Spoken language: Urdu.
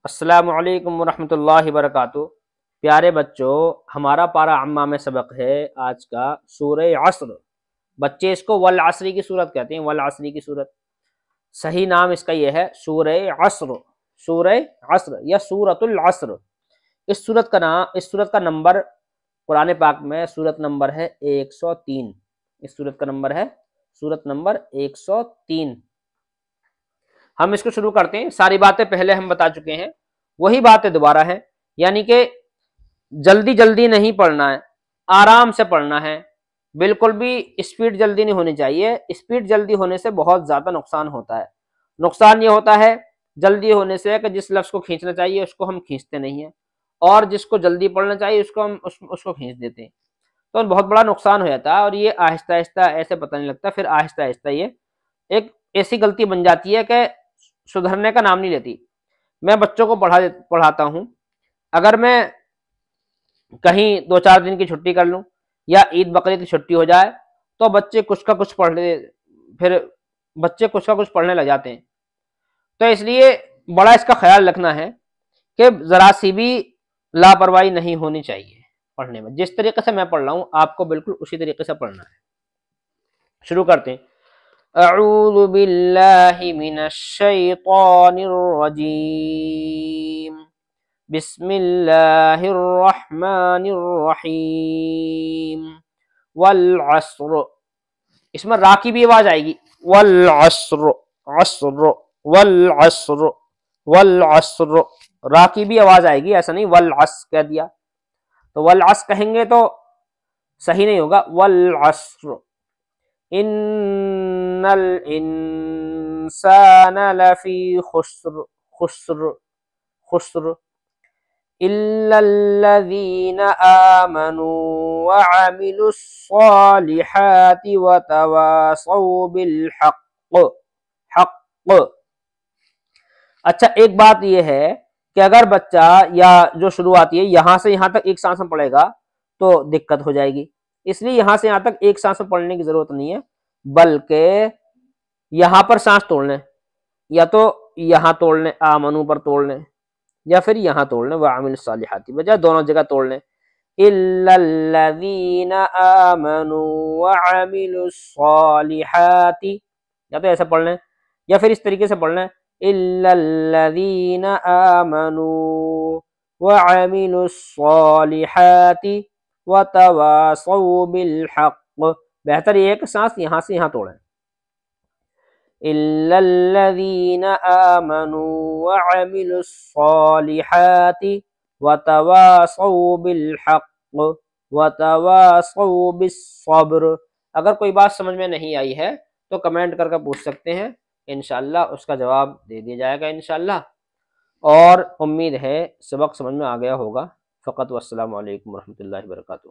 السلام علیکم ورحمۃ اللہ وبرکاتہ۔ پیارے بچوں، ہمارا پارہ عامہ میں سبق ہے آج کا سورہ عصر۔ بچے اس کو والعصری کی صورت کہتے ہیں، والعصری کی صورت۔ صحیح نام اس کا یہ ہے سورہ عصر، سورہ عصر یا سورۃ العصر۔ اس صورت کا نمبر قرآن پاک میں صورت نمبر ہے 103۔ اس صورت کا نمبر ہے صورت نمبر 103۔ ہم اس کو شروع کرتے ہیں۔ ساری باتیں پہلے ہم بتا چکے ہیں، وہی باتیں دوبارہ ہیں، یعنی کہ جلدی جلدی نہیں پڑھنا ہے، آرام سے پڑھنا ہے، بالکل بھی اسپیڈ جلدی نہیں ہونی چاہیے۔ اسپیڈ جلدی ہونے سے بہت زیادہ نقصان ہوتا ہے۔ نقصان یہ ہوتا ہے جلدی ہونے سے کہ جس لفظ کو کھینچنا چاہیے اس کو ہم کھینچتے نہیں ہیں، اور جس کو جلدی پڑھنا چاہیے اس کو ہم اس کو کھینچ دیتے ہیں، تو بہت بڑا نقصان ہو جاتا ہے۔ اور یہ آہستہ آہستہ ایسے پتہ نہیں لگتا، پھر آہستہ آہستہ یہ ایک ایسی غلطی بن جاتی ہے کہ سدھرنے کا نام نہیں لیتی۔ میں بچوں کو پڑھاتا ہوں، اگر میں کہیں 2-4 دن کی چھٹی کر لوں یا عید بقرعید کی چھٹی ہو جائے تو بچے کچھ کا کچھ پڑھنے لگ جاتے ہیں۔ تو اس لیے بڑا اس کا خیال رکھنا ہے کہ ذرا سی بھی لاپرواہی نہیں ہونی چاہیے پڑھنے میں۔ جس طریقے سے میں پڑھ رہا ہوں آپ کو بالکل اسی طریقے سے پڑھنا ہے۔ شروع کرتے ہیں۔ اعوذ باللہ من الشیطان الرجیم، بسم اللہ الرحمن الرحیم، والعصر۔ اس میں را کی بھی آواز آئے گی، والعصر، عصر، والعصر، والعصر، را کی بھی آواز آئے گی، ایسا نہیں والعصر کہہ دیا تو والعصر کہیں گے تو صحیح نہیں ہوگا۔ والعصر ان الانسان لفی خسر، خسر الا الذین آمنوا وعملوا الصالحات وتواصوا بالحق، حق۔ اچھا، ایک بات یہ ہے کہ اگر بچہ یا جو شروع آتی ہے یہاں سے یہاں تک ایک سانس میں پڑھے گا تو دقت ہو جائے گی، اس لیے یہاں سے یہاں تک ایک سانس میں پڑھنے کی ضرورت نہیں ہے، بلکہ یہاں پر سانس توڑ لیں، یا تو یہاں توڑ لیں آمنو پر توڑ لیں، یا پھر یہاں توڑ لیں وعمل الصالحات، بجائے دونوں جگہ توڑ لیں۔ الا الذین آمنوا وعملوا الصالحات، یا تو ایسا پڑھ لیں یا پھر اس طریقے سے پڑھ لیں الا الذین آمنوا وعملوا الصالحات وتواصوا بالحق۔ بہتر یہ ہے کہ سانس یہاں سے یہاں توڑیں۔ الا الذین آمنوا وعملوا الصالحات وتواصوا بالحق وتواصوا بالصبر۔ اگر کوئی بات سمجھ میں نہیں آئی ہے تو کمنٹ کر کے پوچھ سکتے ہیں، انشاءاللہ اس کا جواب دے دیا جائے گا انشاءاللہ۔ اور امید ہے سبق سمجھ میں آ گیا ہوگا۔ فقط والسلام علیکم ورحمۃ اللہ وبرکاتہ۔